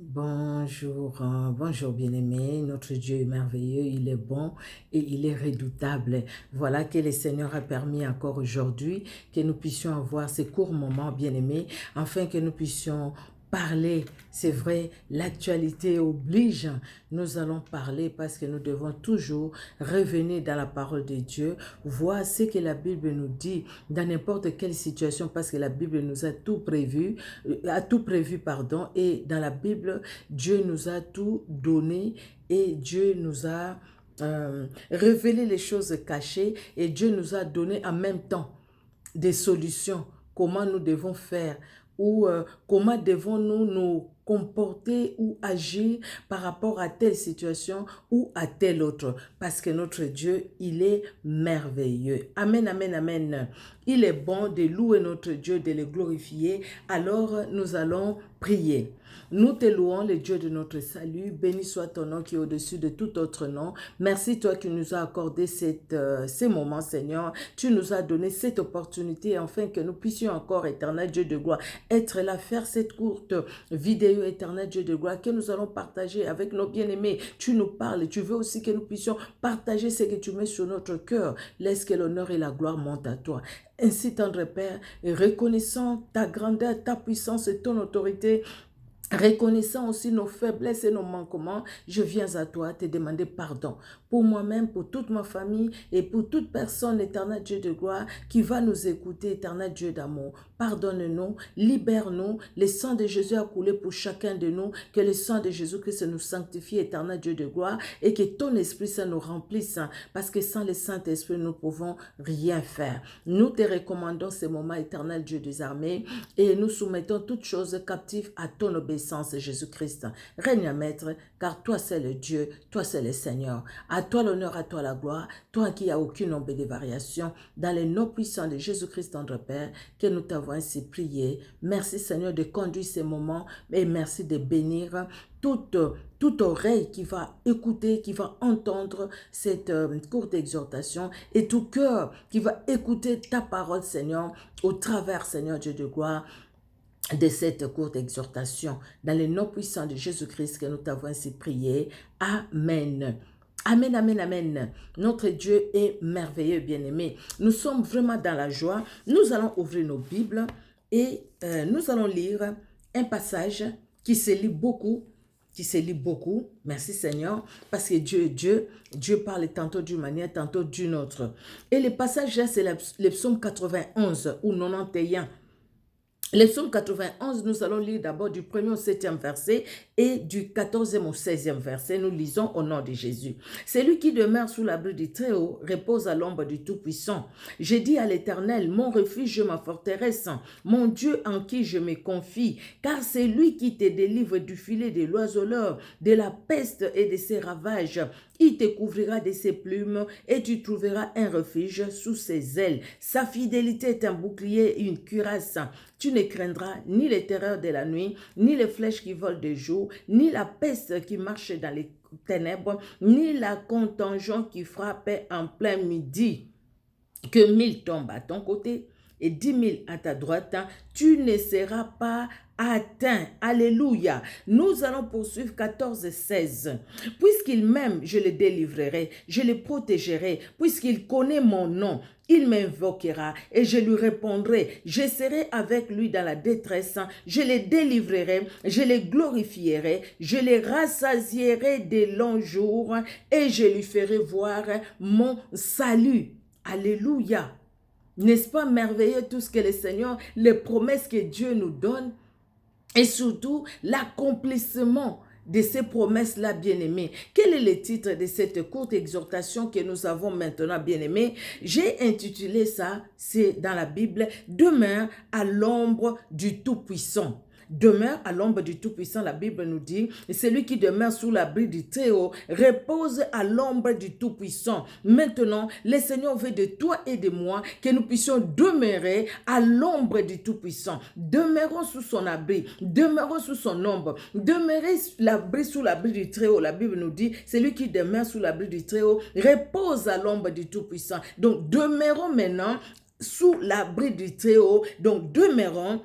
Bonjour, bonjour bien-aimé, notre Dieu est merveilleux, il est bon et il est redoutable. Voilà que le Seigneur a permis encore aujourd'hui que nous puissions avoir ces courts moments bien-aimés, afin que nous puissions parler. C'est vrai, l'actualité oblige, nous allons parler parce que nous devons toujours revenir dans la parole de Dieu, voir ce que la Bible nous dit dans n'importe quelle situation parce que la Bible nous a tout prévu, pardon, et dans la Bible, Dieu nous a tout donné et Dieu nous a révélé les choses cachées et Dieu nous a donné en même temps des solutions, comment nous devons faire ou comment devons-nous nous comporter ou agir par rapport à telle situation ou à telle autre. Parce que notre Dieu, il est merveilleux. Amen, amen, amen. Il est bon de louer notre Dieu, de le glorifier. Alors, nous allons prier. Nous te louons, le Dieu de notre salut. Béni soit ton nom qui est au-dessus de tout autre nom. Merci toi qui nous as accordé ces moments, Seigneur. Tu nous as donné cette opportunité afin que nous puissions encore, éternel Dieu de gloire, être là, faire cette courte vidéo, éternel Dieu de gloire, que nous allons partager avec nos bien-aimés. Tu nous parles et tu veux aussi que nous puissions partager ce que tu mets sur notre cœur. Laisse que l'honneur et la gloire montent à toi. Ainsi, tendre Père, et reconnaissant ta grandeur, ta puissance et ton autorité, reconnaissant aussi nos faiblesses et nos manquements, je viens à toi te demander pardon pour moi-même, pour toute ma famille et pour toute personne, éternel Dieu de gloire, qui va nous écouter, éternel Dieu d'amour. Pardonne-nous, libère-nous. Le sang de Jésus a coulé pour chacun de nous. Que le sang de Jésus-Christ nous sanctifie, éternel Dieu de gloire, et que ton Esprit Saint nous remplisse, parce que sans le Saint-Esprit, nous ne pouvons rien faire. Nous te recommandons ces moments, éternel Dieu des armées, et nous soumettons toutes choses captives à ton obéissance. Jésus-Christ. Règne à maître, car toi c'est le Dieu, toi c'est le Seigneur. À toi l'honneur, à toi la gloire, toi qui n'as aucune ombre de variation, dans les noms puissants de Jésus-Christ, notre Père, que nous t'avons ainsi prié. Merci Seigneur de conduire ces moments et merci de bénir toute oreille qui va écouter, qui va entendre cette courte exhortation et tout cœur qui va écouter ta parole, Seigneur, au travers, Seigneur Dieu de gloire, de cette courte exhortation. Dans le nom puissant de Jésus-Christ que nous t'avons ainsi prié. Amen. Amen, amen, amen. Notre Dieu est merveilleux, bien-aimé. Nous sommes vraiment dans la joie. Nous allons ouvrir nos Bibles et nous allons lire un passage qui se lit beaucoup. Merci Seigneur, parce que Dieu est Dieu. Dieu parle tantôt d'une manière, tantôt d'une autre. Et le passage là, c'est le psaume 91 ou 91. Le psaume 91, nous allons lire d'abord du 1er au 7e verset et du 14e au 16e verset. Nous lisons au nom de Jésus. Celui qui demeure sous l'abri du Très-Haut repose à l'ombre du Tout-Puissant. J'ai dit à l'Éternel, mon refuge, ma forteresse, mon Dieu en qui je me confie, car c'est lui qui te délivre du filet de l'oiseleur, de la peste et de ses ravages. Il te couvrira de ses plumes et tu trouveras un refuge sous ses ailes. Sa fidélité est un bouclier et une cuirasse. Tu ne craindras ni les terreurs de la nuit, ni les flèches qui volent de jour, ni la peste qui marche dans les ténèbres, ni la contagion qui frappe en plein midi. Que 1000 tombent à ton côté et 10 000 à ta droite, tu ne seras pas atteint. Alléluia. Nous allons poursuivre 14-16. Puisqu'il m'aime, je le délivrerai, je le protégerai. Puisqu'il connaît mon nom, il m'invoquera et je lui répondrai. Je serai avec lui dans la détresse. Je le délivrerai, je le glorifierai, je le rassasierai de longs jours et je lui ferai voir mon salut. Alléluia. N'est-ce pas merveilleux tout ce que le Seigneur, les promesses que Dieu nous donne et surtout l'accomplissement de ces promesses-là, bien-aimés. Quel est le titre de cette courte exhortation que nous avons maintenant, bien-aimés? J'ai intitulé ça, c'est dans la Bible, « Demeure à l'ombre du Tout-Puissant ». Demeure à l'ombre du Tout-Puissant, la Bible nous dit, celui qui demeure sous l'abri du Très-Haut repose à l'ombre du Tout-Puissant. Maintenant, le Seigneur veut de toi et de moi que nous puissions demeurer à l'ombre du Tout-Puissant. Demeurons sous son abri, demeurons sous son ombre, demeurez sous l'abri du Très-Haut. La Bible nous dit, celui qui demeure sous l'abri du Très-Haut repose à l'ombre du Tout-Puissant. Donc, demeurons maintenant sous l'abri du Très-Haut. Donc, demeurons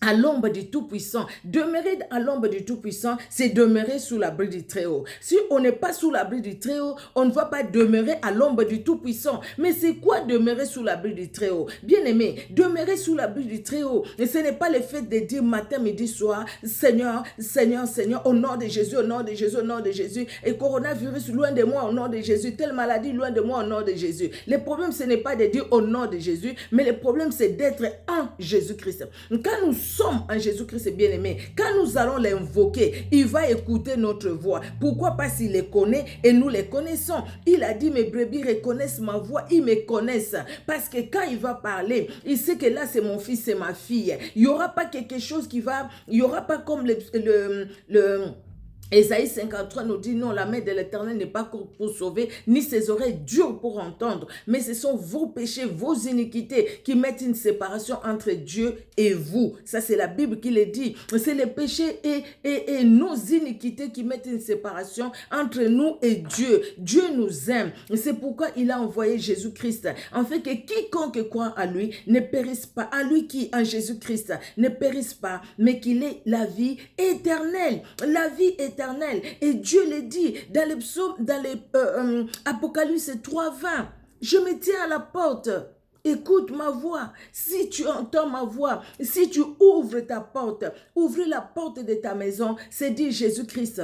à l'ombre du Tout-Puissant. Demeurer à l'ombre du Tout-Puissant, c'est demeurer sous l'abri du Très-Haut. Si on n'est pas sous l'abri du Très-Haut, on ne va pas demeurer à l'ombre du Tout-Puissant. Mais c'est quoi demeurer sous l'abri du Très-Haut? Bien-aimé, demeurer sous l'abri du Très-Haut, ce n'est pas le fait de dire matin, midi, soir, Seigneur, Seigneur, Seigneur, au nom de Jésus, au nom de Jésus, au nom de Jésus, et coronavirus, loin de moi, au nom de Jésus, telle maladie, loin de moi, au nom de Jésus. Le problème, ce n'est pas de dire au nom de Jésus, mais le problème, c'est d'être en Jésus-Christ. Quand nous sommes en Jésus-Christ bien-aimé, quand nous allons l'invoquer, il va écouter notre voix. Pourquoi? Parce qu'il les connaît et nous les connaissons. Il a dit, mes brebis reconnaissent ma voix, ils me connaissent. Parce que quand il va parler, il sait que là c'est mon fils, c'est ma fille. Il n'y aura pas quelque chose qui va, il n'y aura pas comme Ésaïe 53 nous dit non, la main de l'Éternel n'est pas pour sauver, ni ses oreilles dures pour entendre, mais ce sont vos péchés, vos iniquités qui mettent une séparation entre Dieu et vous. Ça c'est la Bible qui le dit. C'est les péchés et nos iniquités qui mettent une séparation entre nous et Dieu. Dieu nous aime. C'est pourquoi il a envoyé Jésus-Christ. En fait que quiconque croit à lui ne périsse pas. À lui qui, en Jésus-Christ, ne périsse pas, mais qu'il ait la vie éternelle. La vie éternelle. Et Dieu le dit dans les psaumes, dans les Apocalypse 3:20. Je me tiens à la porte. Écoute ma voix. Si tu entends ma voix, si tu ouvres ta porte, ouvre la porte de ta maison, c'est dit Jésus-Christ.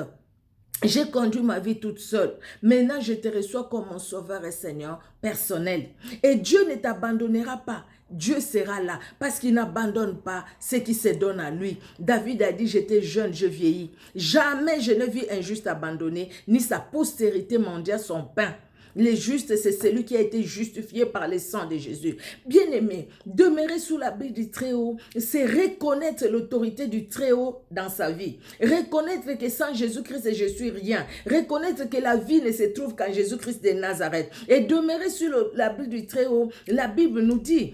J'ai conduit ma vie toute seule. Maintenant, je te reçois comme mon sauveur et Seigneur personnel. Et Dieu ne t'abandonnera pas. Dieu sera là parce qu'il n'abandonne pas ce qui se donne à lui. David a dit, j'étais jeune, je vieillis. Jamais je ne vis un juste abandonné, ni sa postérité mendiant son pain. Le juste, c'est celui qui a été justifié par le sang de Jésus. Bien-aimé, demeurer sous l'abri du Très-Haut, c'est reconnaître l'autorité du Très-Haut dans sa vie. Reconnaître que sans Jésus-Christ, je suis rien. Reconnaître que la vie ne se trouve qu'en Jésus-Christ de Nazareth. Et demeurer sous l'abri du Très-Haut, la Bible nous dit,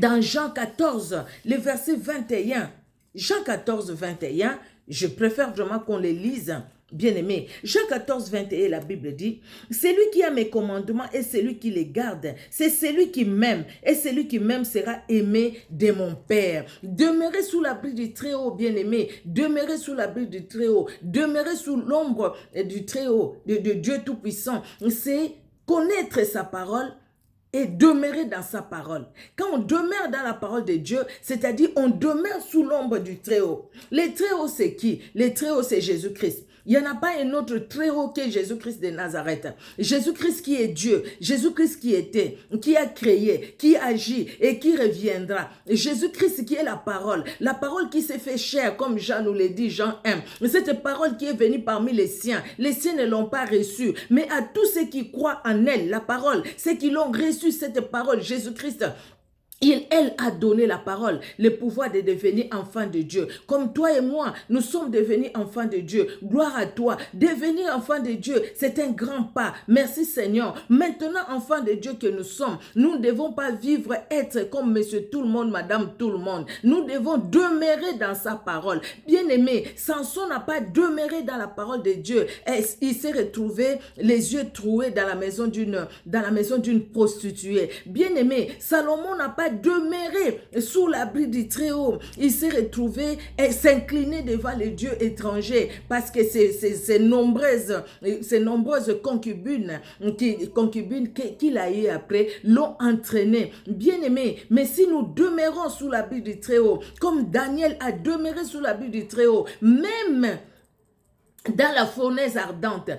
dans Jean 14, le verset 21, Jean 14, 21, je préfère vraiment qu'on les lise. Bien-aimé, Jean 14, 21, la Bible dit, celui qui a mes commandements et celui qui les garde, c'est celui qui m'aime, et celui qui m'aime sera aimé de mon Père. Demeurez sous l'abri du Très-Haut, bien-aimé, demeurez sous l'abri du Très-Haut, demeurez sous l'ombre du Très-Haut, de Dieu Tout-Puissant, c'est connaître sa parole, et demeurer dans sa parole. Quand on demeure dans la parole de Dieu, c'est-à-dire on demeure sous l'ombre du Très-Haut. Le Très-Haut, c'est qui? Le Très-Haut, c'est Jésus-Christ. Il n'y en a pas un autre Très-Haut que Jésus-Christ de Nazareth. Jésus-Christ qui est Dieu, Jésus-Christ qui était, qui a créé, qui agit et qui reviendra. Jésus-Christ qui est la parole qui s'est fait chair, comme Jean nous l'a dit, Jean 1. Cette parole qui est venue parmi les siens ne l'ont pas reçue, mais à tous ceux qui croient en elle, la parole, ceux qui l'ont reçue, cette parole, Jésus-Christ, elle a donné la parole, le pouvoir de devenir enfant de Dieu. Comme toi et moi, nous sommes devenus enfants de Dieu. Gloire à toi. Devenir enfant de Dieu, c'est un grand pas. Merci Seigneur. Maintenant, enfants de Dieu que nous sommes, nous ne devons pas vivre, être comme monsieur tout le monde, madame tout le monde. Nous devons demeurer dans sa parole. Bien-aimé, Samson n'a pas demeuré dans la parole de Dieu. Il s'est retrouvé les yeux troués dans la maison d'une prostituée. Bien-aimé, Salomon n'a pas demeuré sous l'abri du Très-Haut. Il s'est retrouvé et s'incliner devant les dieux étrangers parce que ces nombreuses concubines qu'il a eu après l'ont entraîné. Bien-aimé, mais si nous demeurons sous l'abri du Très-Haut, comme Daniel a demeuré sous l'abri du Très-Haut, même dans la fournaise ardente,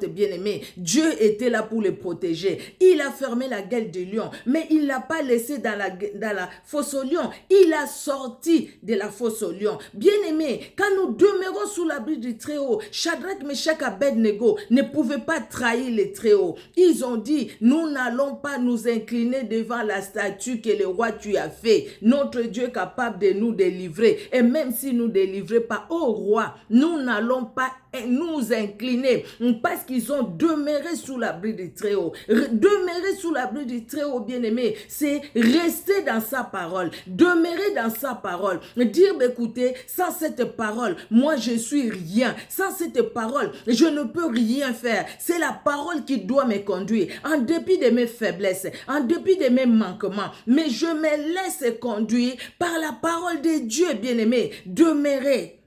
bien-aimé, Dieu était là pour le protéger. Il a fermé la gueule du lion, mais il ne l'a pas laissé dans la fosse au lion. Il a sorti de la fosse au lion. Bien-aimé, quand nous demeurons sous l'abri du Très-Haut, Shadrach, Meshach, Abednego ne pouvaient pas trahir le Très-Haut. Ils ont dit, nous n'allons pas nous incliner devant la statue que le roi tu as fait. Notre Dieu est capable de nous délivrer. Et même si nous ne délivrait pas, ô roi, nous n'allons pas nous incliner parce qu'ils ont demeuré sous l'abri du Très-Haut. Demeurer sous l'abri du Très-Haut, bien-aimé, c'est rester dans sa parole, demeurer dans sa parole, dire, écoutez, sans cette parole, moi je suis rien, sans cette parole, je ne peux rien faire. C'est la parole qui doit me conduire, en dépit de mes faiblesses, en dépit de mes manquements, mais je me laisse conduire par la parole de Dieu, bien-aimé. Demeurer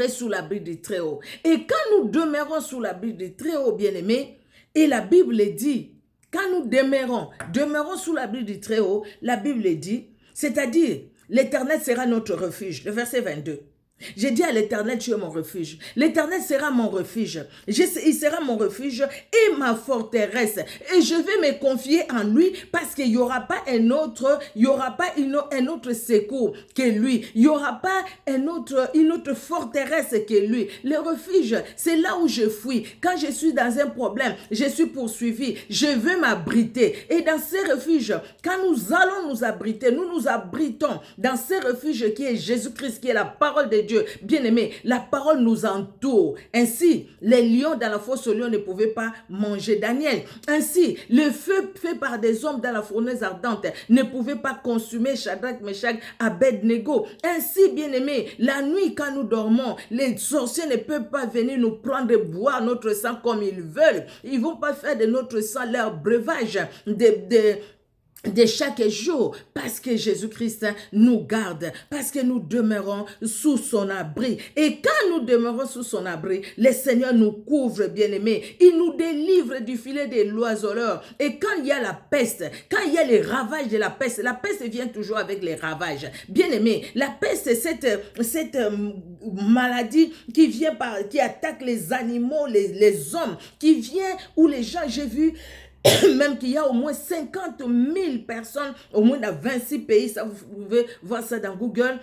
sous l'abri du Très-Haut. Et quand nous demeurons sous l'abri du Très-Haut, bien-aimé, et la Bible dit, quand nous demeurons sous l'abri du Très-Haut, la Bible dit, c'est-à-dire, l'Éternel sera notre refuge. Le verset 22. J'ai dit à l'Éternel, tu es mon refuge. L'Éternel sera mon refuge. Il sera mon refuge et ma forteresse. Et je vais me confier en lui parce qu'il n'y aura pas un autre secours que lui. Il n'y aura pas une autre forteresse que lui. Le refuge, c'est là où je fuis. Quand je suis dans un problème, je suis poursuivi. Je veux m'abriter. Et dans ces refuges, quand nous allons nous abriter, nous nous abritons dans ces refuges qui est Jésus-Christ, qui est la parole de Dieu. Bien-aimé, la parole nous entoure. Ainsi, les lions dans la fosse aux lions ne pouvaient pas manger Daniel. Ainsi, le feu fait par des hommes dans la fournaise ardente ne pouvait pas consumer Shadrach, Meshach, Abednego. Ainsi, bien-aimé, la nuit quand nous dormons, les sorciers ne peuvent pas venir nous prendre et boire notre sang comme ils veulent. Ils ne vont pas faire de notre sang leur breuvage de chaque jour, parce que Jésus-Christ nous garde, parce que nous demeurons sous son abri. Et quand nous demeurons sous son abri, le Seigneur nous couvre, bien-aimés. Il nous délivre du filet des oiseleurs. Et quand il y a la peste, quand il y a les ravages de la peste vient toujours avec les ravages. Bien-aimés, la peste, c'est cette maladie qui attaque les animaux, les hommes, qui vient où les gens, j'ai vu, même qu'il y a au moins 50 000 personnes, au moins dans 26 pays, ça vous pouvez voir ça dans Google,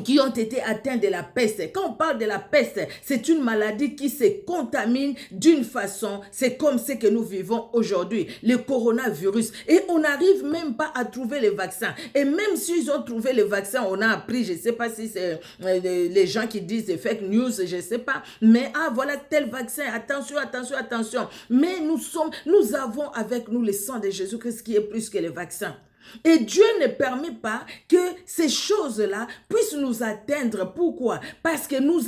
qui ont été atteints de la peste. Quand on parle de la peste, c'est une maladie qui se contamine d'une façon, c'est comme ce que nous vivons aujourd'hui, le coronavirus. Et on n'arrive même pas à trouver le vaccin. Et même s'ils ont trouvé le vaccin, on a appris, je ne sais pas si c'est les gens qui disent fake news, je ne sais pas, mais voilà tel vaccin, attention, attention, attention. Mais nous avons avec nous le sang de Jésus-Christ qui est plus que le vaccin. Et Dieu ne permet pas que ces choses-là puissent nous atteindre. Pourquoi? Parce que nous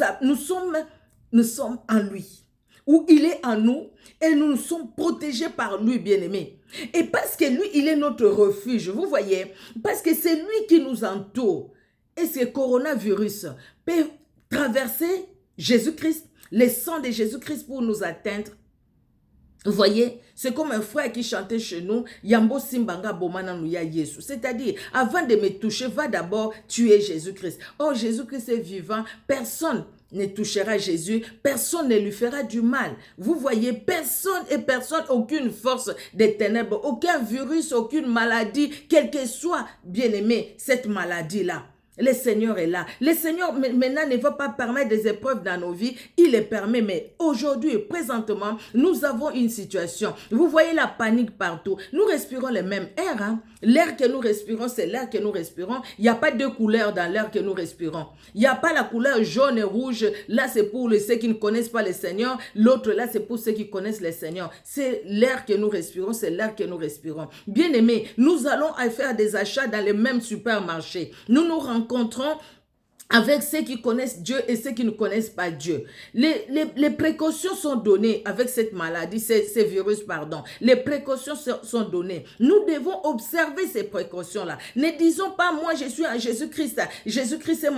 sommes en lui, où il est en nous et nous sommes protégés par lui, bien-aimés. Et parce que lui, il est notre refuge, vous voyez, parce que c'est lui qui nous entoure. Et ce coronavirus peut traverser Jésus-Christ, le sang de Jésus-Christ pour nous atteindre. Vous voyez, c'est comme un frère qui chantait chez nous, Yambo Simbanga Bomana Nuya Yesu. C'est-à-dire, avant de me toucher, va d'abord tuer Jésus-Christ. Oh, Jésus-Christ est vivant, personne ne touchera Jésus, personne ne lui fera du mal. Vous voyez, personne, aucune force des ténèbres, aucun virus, aucune maladie, quelle que soit, bien-aimé, cette maladie-là. Le Seigneur est là. Le Seigneur maintenant ne va pas permettre des épreuves dans nos vies. Il les permet, mais aujourd'hui, présentement, nous avons une situation. Vous voyez la panique partout. Nous respirons le même air. Hein? L'air que nous respirons, c'est l'air que nous respirons. Il n'y a pas deux couleurs dans l'air que nous respirons. Il n'y a pas la couleur jaune et rouge. Là, c'est pour ceux qui ne connaissent pas le Seigneur. L'autre, là, c'est pour ceux qui connaissent le Seigneur. C'est l'air que nous respirons, c'est l'air que nous respirons. Bien aimés, nous allons faire des achats dans les mêmes supermarchés. Nous nous rencontrons avec ceux qui connaissent Dieu et ceux qui ne connaissent pas Dieu. Les précautions sont données avec cette maladie, ces virus, pardon. Les précautions sont données. Nous devons observer ces précautions-là. Ne disons pas, moi je suis en Jésus-Christ. Jésus-Christ est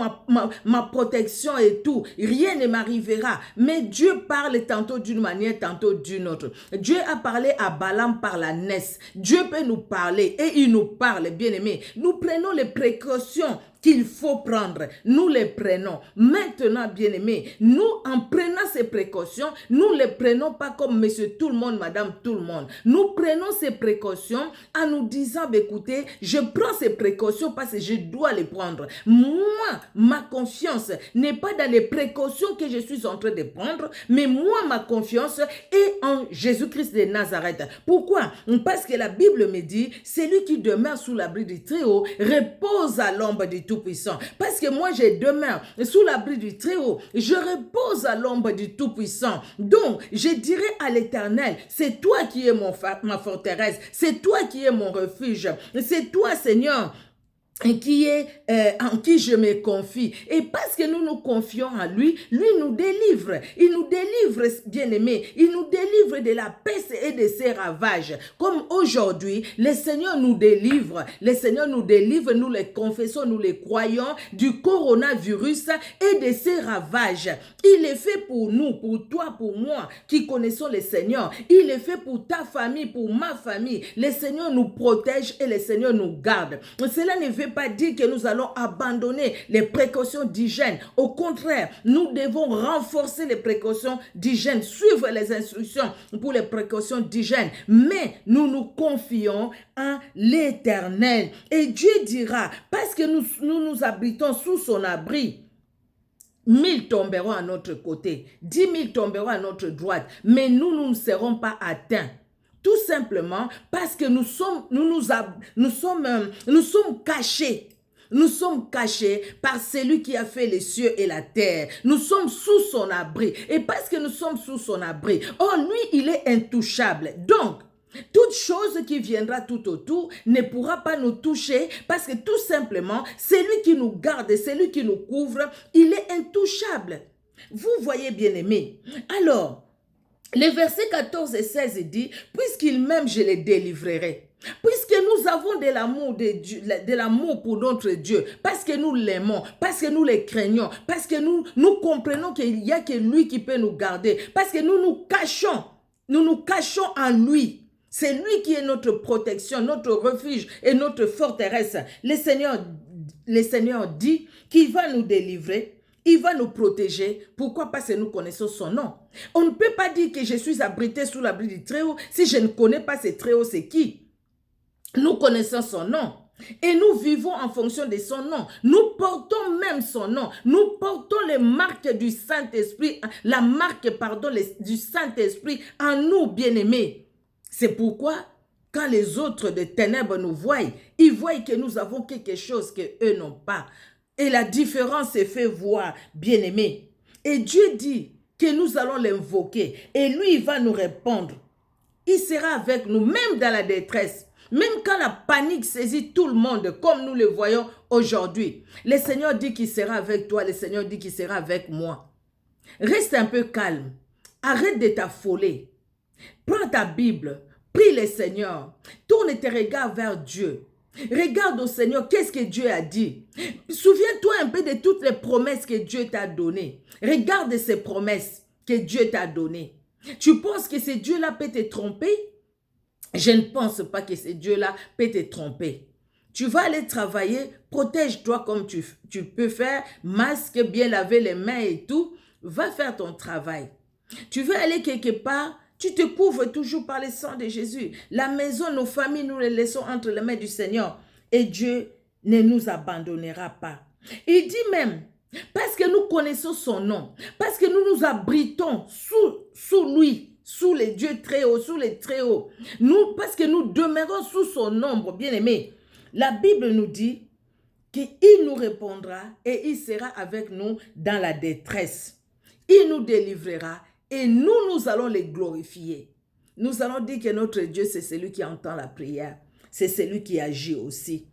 ma protection et tout. Rien ne m'arrivera. Mais Dieu parle tantôt d'une manière, tantôt d'une autre. Dieu a parlé à Balaam par la NES. Dieu peut nous parler et il nous parle, bien aimés. Nous prenons les précautions qu'il faut prendre, nous les prenons. Maintenant, bien-aimés, nous, en prenant ces précautions, nous ne les prenons pas comme monsieur tout le monde, madame tout le monde. Nous prenons ces précautions en nous disant, écoutez, je prends ces précautions parce que je dois les prendre. Moi, ma confiance n'est pas dans les précautions que je suis en train de prendre, mais moi, ma confiance est en Jésus-Christ de Nazareth. Pourquoi? Parce que la Bible me dit, celui qui demeure sous l'abri du Très-Haut repose à l'ombre du Tout-Puissant. Tout-Puissant. Parce que moi, je demeure sous l'abri du Très-Haut. Je repose à l'ombre du Tout-Puissant. Donc, je dirai à l'Éternel, c'est toi qui es ma forteresse, c'est toi qui es mon refuge, c'est toi, Seigneur, qui est en qui je me confie. Et parce que nous nous confions à lui, lui nous délivre. Il nous délivre, bien-aimés. Il nous délivre de la peste et de ses ravages. Comme aujourd'hui, le Seigneur nous délivre. Le Seigneur nous délivre, nous les confessons, nous les croyons, du coronavirus et de ses ravages. Il est fait pour nous, pour toi, pour moi, qui connaissons le Seigneur. Il est fait pour ta famille, pour ma famille. Le Seigneur nous protège et le Seigneur nous garde. Cela ne veut pas dire que nous allons abandonner les précautions d'hygiène. Au contraire, nous devons renforcer les précautions d'hygiène, suivre les instructions pour les précautions d'hygiène. Mais nous nous confions en l'Éternel. Et Dieu dira, parce que nous abritons sous son abri, 1000 tomberont à notre côté, 10 000 tomberont à notre droite, mais nous ne serons pas atteints. Tout simplement parce que nous sommes cachés. Nous sommes cachés par celui qui a fait les cieux et la terre. Nous sommes sous son abri. Et parce que nous sommes sous son abri, lui, il est intouchable. Donc, toute chose qui viendra tout autour ne pourra pas nous toucher parce que tout simplement, celui qui nous garde, celui qui nous couvre, il est intouchable. Vous voyez, bien-aimés. Alors, les versets 14 et 16 dit, puisqu'il m'aime, je les délivrerai. Puisque nous avons de l'amour pour notre Dieu, parce que nous l'aimons, parce que nous le craignons, parce que nous comprenons qu'il n'y a que lui qui peut nous garder, parce que nous nous cachons en lui. C'est lui qui est notre protection, notre refuge et notre forteresse. Le Seigneur dit qu'il va nous délivrer. Il va nous protéger. Pourquoi? Parce que nous connaissons son nom. On ne peut pas dire que je suis abrité sous l'abri du Très-Haut si je ne connais pas ce Très-Haut, c'est qui? Nous connaissons son nom. Et nous vivons en fonction de son nom. Nous portons même son nom. Nous portons les marques du Saint-Esprit, la marque, du Saint-Esprit en nous, bien-aimés. C'est pourquoi, quand les autres de ténèbres nous voient, ils voient que nous avons quelque chose qu'eux n'ont pas. Et la différence se fait voir, bien-aimé. Et Dieu dit que nous allons l'invoquer. Et lui, il va nous répondre. Il sera avec nous, même dans la détresse. Même quand la panique saisit tout le monde, comme nous le voyons aujourd'hui. Le Seigneur dit qu'il sera avec toi. Le Seigneur dit qu'il sera avec moi. Reste un peu calme. Arrête de t'affoler. Prends ta Bible. Prie le Seigneur. Tourne tes regards vers Dieu. Regarde au Seigneur, qu'est-ce que Dieu a dit. Souviens-toi un peu de toutes les promesses que Dieu t'a données. Regarde ces promesses que Dieu t'a données. Tu penses que ce Dieu-là peut te tromper? Je ne pense pas que ce Dieu-là peut te tromper. Tu vas aller travailler, protège-toi comme tu peux faire, masque, bien laver les mains et tout. Va faire ton travail. Tu veux aller quelque part, tu te couvres toujours par le sang de Jésus. La maison, nos familles, nous les laissons entre les mains du Seigneur. Et Dieu ne nous abandonnera pas. Il dit même, parce que nous connaissons son nom, parce que nous nous abritons sous lui, sous les dieux très hauts, sous les très hauts. Parce que nous demeurons sous son ombre, bien-aimés. La Bible nous dit qu'il nous répondra et il sera avec nous dans la détresse. Il nous délivrera. Et nous allons les glorifier. Nous allons dire que notre Dieu, c'est celui qui entend la prière. C'est celui qui agit aussi.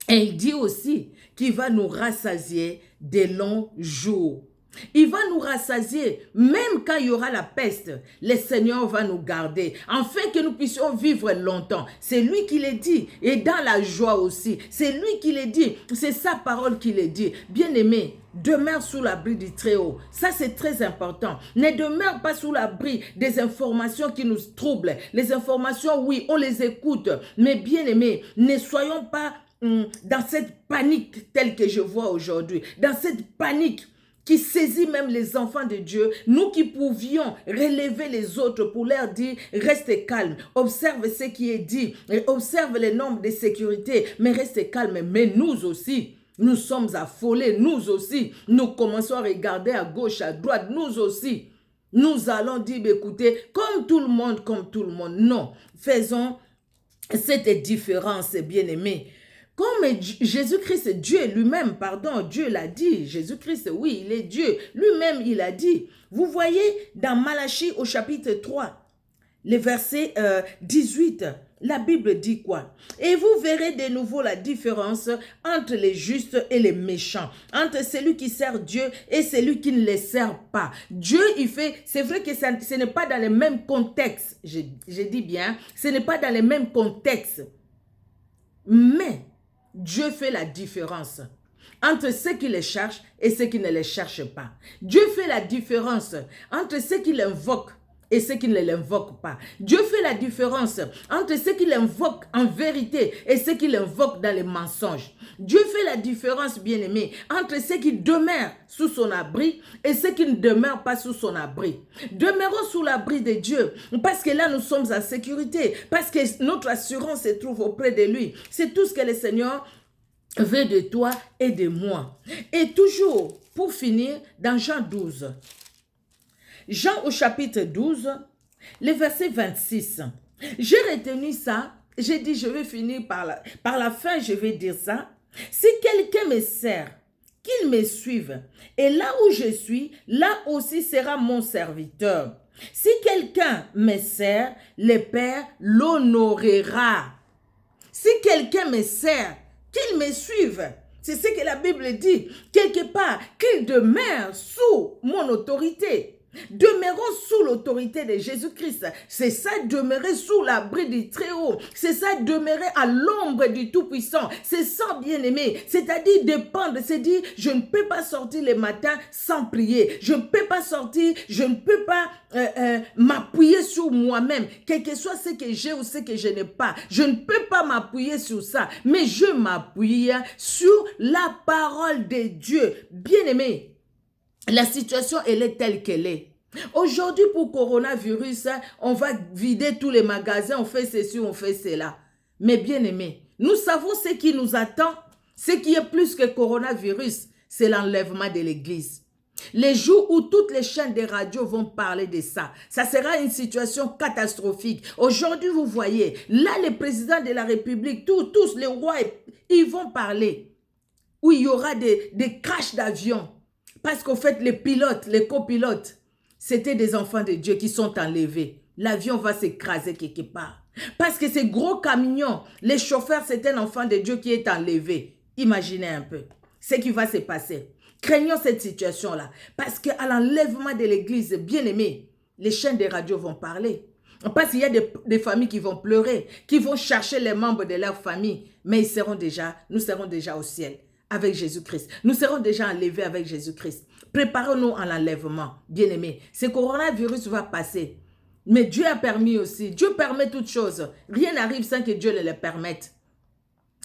Et il dit aussi qu'il va nous rassasier des longs jours. Il va nous rassasier, même quand il y aura la peste. Le Seigneur va nous garder, afin que nous puissions vivre longtemps. C'est lui qui l'a dit, et dans la joie aussi. C'est lui qui l'a dit, c'est sa parole qui l'a dit. Bien-aimé, demeure sous l'abri du Très-Haut. Ça, c'est très important. Ne demeure pas sous l'abri des informations qui nous troublent. Les informations, oui, on les écoute. Mais bien-aimé, ne soyons pas dans cette panique telle que je vois aujourd'hui. Dans cette panique qui saisit même les enfants de Dieu, nous qui pouvions relever les autres pour leur dire, restez calme, observe ce qui est dit, observe les normes de sécurité, mais restez calme. Mais nous aussi, nous sommes affolés, nous aussi, nous commençons à regarder à gauche, à droite, nous aussi. Nous allons dire, écoutez, comme tout le monde, non, faisons cette différence, bien-aimés. Comme Jésus-Christ, Dieu lui-même, pardon, Dieu l'a dit, Jésus-Christ, oui, il est Dieu, lui-même il a dit. Vous voyez dans Malachie au chapitre 3, le verset 18, la Bible dit quoi? Et vous verrez de nouveau la différence entre les justes et les méchants, entre celui qui sert Dieu et celui qui ne le sert pas. Dieu, il fait, c'est vrai que ce n'est pas dans le même contexte, je dis bien, ce n'est pas dans le même contexte, mais Dieu fait la différence entre ceux qui les cherchent et ceux qui ne les cherchent pas. Dieu fait la différence entre ceux qui l'invoquent et ceux qui ne l'invoquent pas. Dieu fait la différence entre ceux qui l'invoquent en vérité et ceux qui l'invoquent dans les mensonges. Dieu fait la différence, bien-aimés, entre ceux qui demeurent sous son abri et ceux qui ne demeurent pas sous son abri. Demeurons sous l'abri de Dieu parce que là, nous sommes en sécurité, parce que notre assurance se trouve auprès de lui. C'est tout ce que le Seigneur veut de toi et de moi. Et toujours, pour finir, dans Jean 12, Jean au chapitre 12, le verset 26. J'ai retenu ça, j'ai dit je vais finir par la fin, je vais dire ça. Si quelqu'un me sert, qu'il me suive, et là où je suis, là aussi sera mon serviteur. Si quelqu'un me sert, le Père l'honorera. Si quelqu'un me sert, qu'il me suive. C'est ce que la Bible dit. Quelque part, qu'il demeure sous mon autorité. Demeurons sous l'autorité de Jésus-Christ. C'est ça, demeurer sous l'abri du Très-Haut. C'est ça, demeurer à l'ombre du Tout-Puissant. C'est ça, bien-aimé. C'est-à-dire dépendre, c'est dire, je ne peux pas sortir le matin sans prier. Je ne peux pas sortir, je ne peux pas m'appuyer sur moi-même. Quel que soit ce que j'ai ou ce que je n'ai pas. Je ne peux pas m'appuyer sur ça. Mais je m'appuie sur la parole de Dieu. Bien-aimé. La situation, elle est telle qu'elle est. Aujourd'hui, pour coronavirus, on va vider tous les magasins, on fait ceci, on fait cela. Mais bien aimé, nous savons ce qui nous attend, ce qui est plus que coronavirus, c'est l'enlèvement de l'Église. Les jours où toutes les chaînes de radio vont parler de ça, ça sera une situation catastrophique. Aujourd'hui, vous voyez, là, les présidents de la République, tous les rois, ils vont parler. Où il y aura des crashs d'avions. Parce qu'au fait, les pilotes, les copilotes, c'était des enfants de Dieu qui sont enlevés. L'avion va s'écraser quelque part. Parce que ces gros camions, les chauffeurs, c'est un enfant de Dieu qui est enlevé. Imaginez un peu ce qui va se passer. Craignons cette situation-là. Parce qu'à l'enlèvement de l'église, bien aimé, les chaînes de radio vont parler. Parce qu'il y a des familles qui vont pleurer, qui vont chercher les membres de leur famille. Mais nous serons déjà au ciel. Avec Jésus-Christ. Nous serons déjà enlevés avec Jésus-Christ. Préparons-nous à l'enlèvement, bien-aimés. Ce coronavirus va passer. Mais Dieu a permis aussi. Dieu permet toutes choses. Rien n'arrive sans que Dieu ne le permette.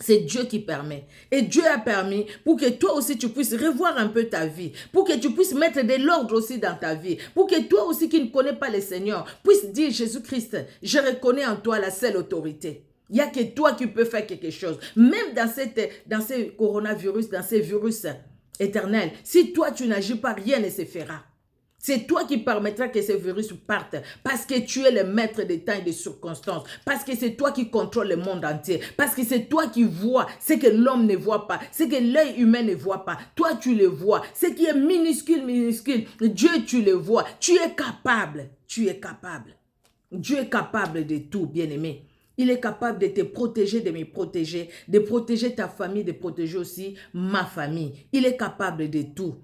C'est Dieu qui permet. Et Dieu a permis pour que toi aussi tu puisses revoir un peu ta vie. Pour que tu puisses mettre de l'ordre aussi dans ta vie. Pour que toi aussi qui ne connais pas le Seigneur puisses dire Jésus-Christ, je reconnais en toi la seule autorité. Il n'y a que toi qui peux faire quelque chose. Même dans ce coronavirus, dans ces virus éternels, si toi tu n'agis pas, rien ne se fera. C'est toi qui permettras que ce virus parte. Parce que tu es le maître des temps et des circonstances. Parce que c'est toi qui contrôles le monde entier. Parce que c'est toi qui vois ce que l'homme ne voit pas. Ce que l'œil humain ne voit pas. Toi, tu le vois. Ce qui est minuscule, Dieu, tu le vois. Tu es capable. Tu es capable. Dieu est capable de tout, bien-aimé. Il est capable de te protéger, de me protéger, de protéger ta famille, de protéger aussi ma famille. Il est capable de tout.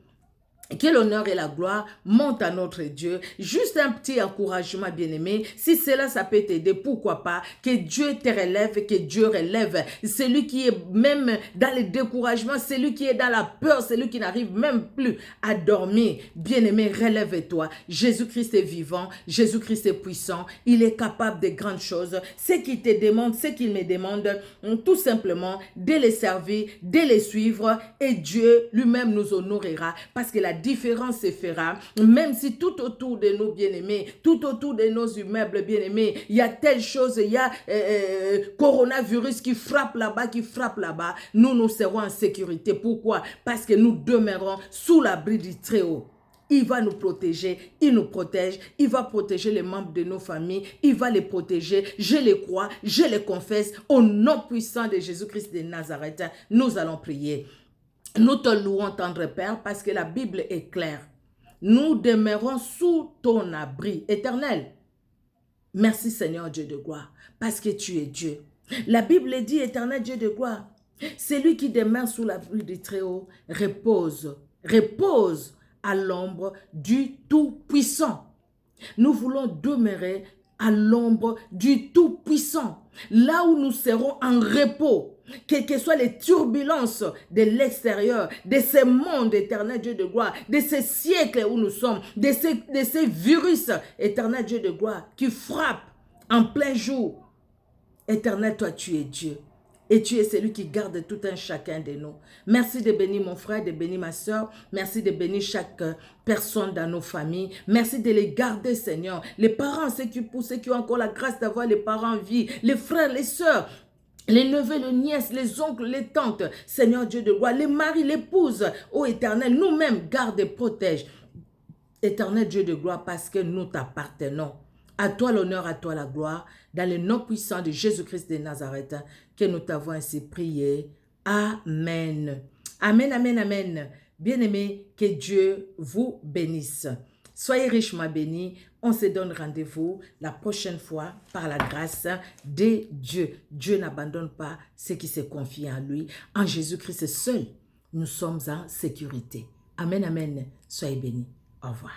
Que l'honneur et la gloire montent à notre Dieu. Juste un petit encouragement, bien-aimé. Si cela, ça peut t'aider, pourquoi pas? Que Dieu te relève, que Dieu relève. Celui qui est même dans le découragement, celui qui est dans la peur, celui qui n'arrive même plus à dormir. Bien-aimé, relève-toi. Jésus-Christ est vivant. Jésus-Christ est puissant. Il est capable de grandes choses. Ce qu'il te demande, ce qu'il me demande, tout simplement, de les servir, de les suivre. Et Dieu lui-même nous honorera. Parce que la différence se fera, même si tout autour de nos bien-aimés, tout autour de nos immeubles bien-aimés, il y a telle chose, il y a coronavirus qui frappe là-bas, nous serons en sécurité. Pourquoi? Parce que nous demeurons sous l'abri du Très-Haut. il va nous protéger, il nous protège, il va protéger les membres de nos familles, il va les protéger. Je les crois, je les confesse. Au nom puissant de Jésus-Christ de Nazareth, nous allons prier. Nous te louons, tendre Père, parce que la Bible est claire. Nous demeurons sous ton abri éternel. Merci Seigneur Dieu de gloire, parce que tu es Dieu. La Bible dit, éternel Dieu de gloire, celui qui demeure sous l'abri du Très-Haut repose à l'ombre du Tout-Puissant. Nous voulons demeurer à l'ombre du Tout-Puissant, là où nous serons en repos, quelles que soient les turbulences de l'extérieur, de ce monde éternel Dieu de gloire, de ces siècles où nous sommes, de ces virus éternel Dieu de gloire qui frappent en plein jour. Éternel, toi tu es Dieu. Et tu es celui qui garde tout un chacun de nous. Merci de bénir mon frère, de bénir ma soeur. Merci de bénir chaque personne dans nos familles. Merci de les garder, Seigneur. Les parents, ceux qui ont encore la grâce d'avoir les parents en vie. Les frères, les soeurs. Les neveux, les nièces, les oncles, les tantes. Seigneur Dieu de gloire. Les maris, l'épouse. Ô Éternel, nous-mêmes, garde et protège. Éternel Dieu de gloire, parce que nous t'appartenons. À toi l'honneur, à toi la gloire, dans le nom puissant de Jésus-Christ de Nazareth, que nous t'avons ainsi prié. Amen. Amen, amen, amen. Bien-aimés, que Dieu vous bénisse. Soyez richement bénis. On se donne rendez-vous la prochaine fois par la grâce de Dieu. Dieu n'abandonne pas ceux qui se confient en lui. En Jésus-Christ seul, nous sommes en sécurité. Amen, amen. Soyez bénis. Au revoir.